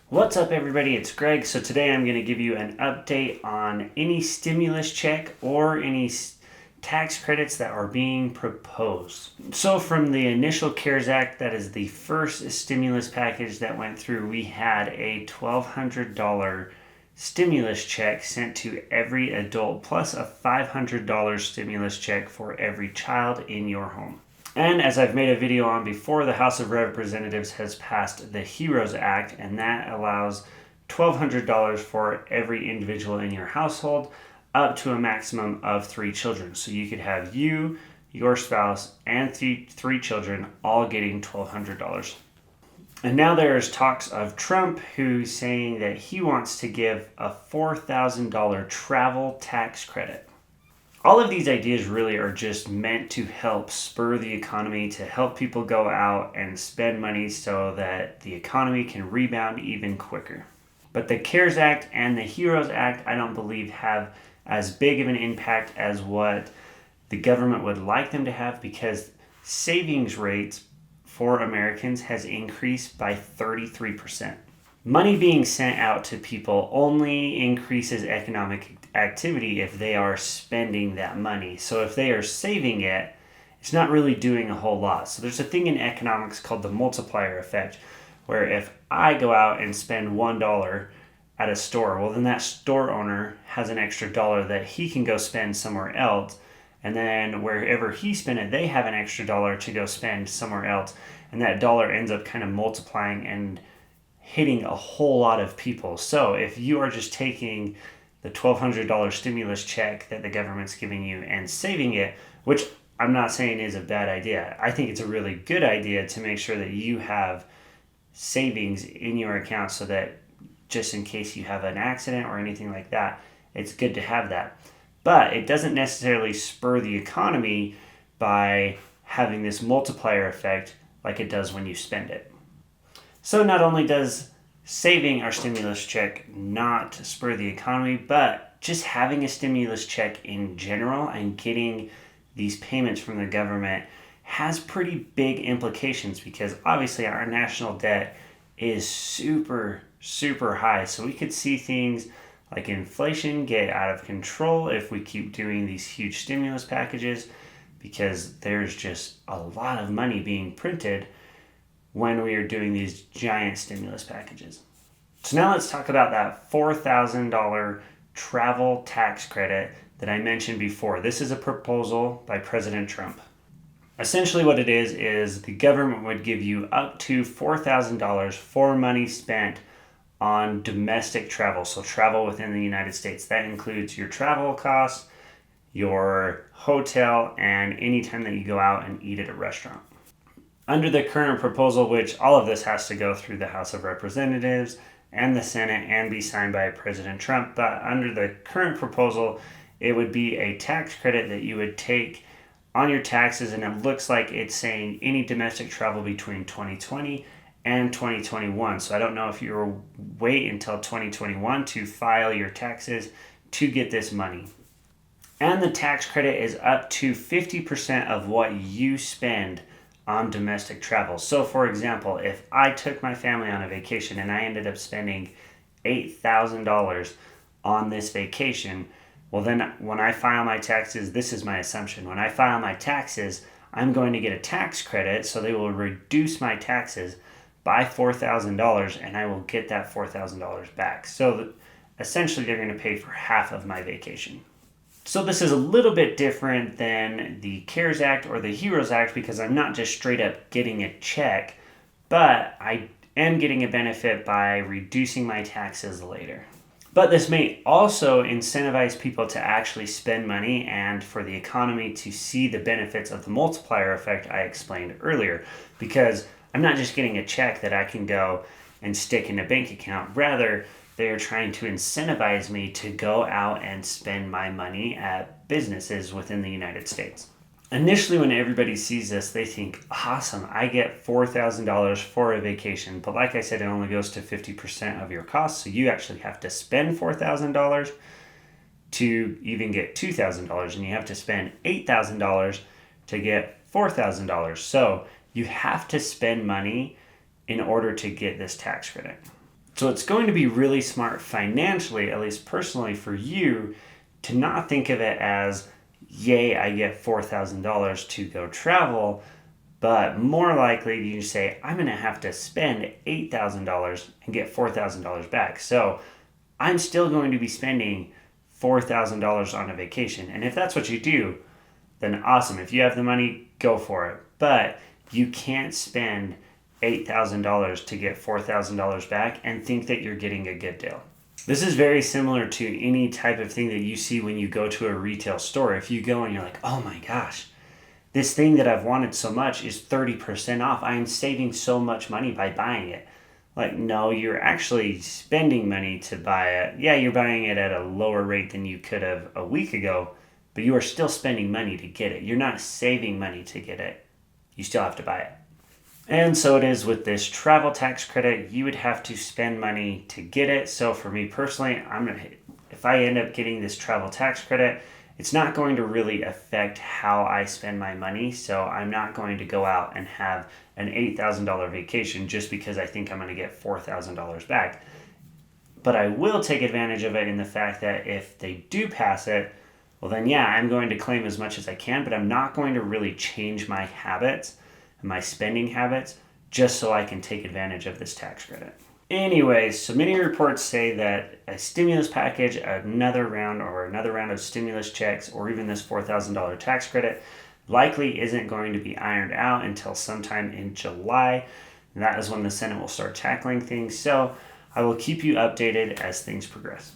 What's up, everybody? It's Greg. So today I'm going to give you an update on any stimulus check or any tax credits that are being proposed. So from the initial CARES Act, that is the first stimulus package that went through, we had a $1,200 stimulus check sent to every adult, plus a $500 stimulus check for every child in your home. And as I've made a video on before, the House of Representatives has passed the HEROES Act, and that allows $1,200 for every individual in your household, up to a maximum of 3 children. So you could have you, your spouse, and three children all getting $1,200. And now there's talks of Trump, who's saying that he wants to give a $4,000 travel tax credit. All of these ideas really are just meant to help spur the economy, to help people go out and spend money so that the economy can rebound even quicker. But the CARES Act and the HEROES Act, I don't believe have as big of an impact as what the government would like them to have, because savings rates for Americans has increased by 33%. Money being sent out to people only increases economic activity if they are spending that money. So if they are saving it, it's not really doing a whole lot. So there's a thing in economics called the multiplier effect, where if I go out and spend $1 at a store, well, then that store owner has an extra dollar that he can go spend somewhere else. And then wherever he spent it, they have an extra dollar to go spend somewhere else. And that dollar ends up kind of multiplying and hitting a whole lot of people. So if you are just taking the $1,200 stimulus check that the government's giving you and saving it, which I'm not saying is a bad idea. I think it's a really good idea to make sure that you have savings in your account so that just in case you have an accident or anything like that, it's good to have that. But it doesn't necessarily spur the economy by having this multiplier effect like it does when you spend it. So not only does saving our stimulus check not spur the economy, but just having a stimulus check in general and getting these payments from the government has pretty big implications, because obviously our national debt is super high. So we could see things like inflation get out of control if we keep doing these huge stimulus packages, because there's just a lot of money being printed when we are doing these giant stimulus packages. So now let's talk about that $4,000 travel tax credit that I mentioned before. This is a proposal by President Trump. Essentially what it is the government would give you up to $4,000 for money spent on domestic travel, so travel within the United States. That includes your travel costs, your hotel, and any time that you go out and eat at a restaurant. Under the current proposal, which all of this has to go through the House of Representatives and the Senate and be signed by President Trump, but under the current proposal, it would be a tax credit that you would take on your taxes, and it looks like it's saying any domestic travel between 2020 and 2021. So I don't know if you'll wait until 2021 to file your taxes to get this money. And the tax credit is up to 50% of what you spend on domestic travel. So for example, if I took my family on a vacation and I ended up spending $8,000 on this vacation, well then when I file my taxes, this is my assumption, when I file my taxes, I'm going to get a tax credit, so they will reduce my taxes by $4,000 and I will get that $4,000 back. So essentially they're going to pay for half of my vacation. So this is a little bit different than the CARES Act or the HEROES Act, because I'm not just straight up getting a check, but I am getting a benefit by reducing my taxes later. But this may also incentivize people to actually spend money and for the economy to see the benefits of the multiplier effect I explained earlier, because I'm not just getting a check that I can go and stick in a bank account. Rather, they are trying to incentivize me to go out and spend my money at businesses within the United States. Initially, when everybody sees this, they think, awesome, I get $4,000 for a vacation. But like I said, it only goes to 50% of your costs. So you actually have to spend $4,000 to even get $2,000. And you have to spend $8,000 to get $4,000. So you have to spend money in order to get this tax credit. So it's going to be really smart financially, at least personally for you, to not think of it as, yay, I get $4,000 to go travel, but more likely you say, I'm going to have to spend $8,000 and get $4,000 back. So I'm still going to be spending $4,000 on a vacation. And if that's what you do, then awesome. If you have the money, go for it. But you can't spend $8,000 to get $4,000 back and think that you're getting a good deal. This is very similar to any type of thing that you see when you go to a retail store. If you go and you're like, oh my gosh, this thing that I've wanted so much is 30% off. I am saving so much money by buying it. Like, no, you're actually spending money to buy it. Yeah, you're buying it at a lower rate than you could have a week ago, but you are still spending money to get it. You're not saving money to get it. You still have to buy it. And so it is with this travel tax credit. You would have to spend money to get it. So for me personally, if I end up getting this travel tax credit, it's not going to really affect how I spend my money. So I'm not going to go out and have an $8,000 vacation just because I think I'm going to get $4,000 back. But I will take advantage of it in the fact that if they do pass it, well then yeah, I'm going to claim as much as I can, but I'm not going to really change my habits and my spending habits just so I can take advantage of this tax credit. Anyways, so many reports say that a stimulus package, another round of stimulus checks, or even this $4,000 tax credit likely isn't going to be ironed out until sometime in July. And that is when the Senate will start tackling things. So I will keep you updated as things progress.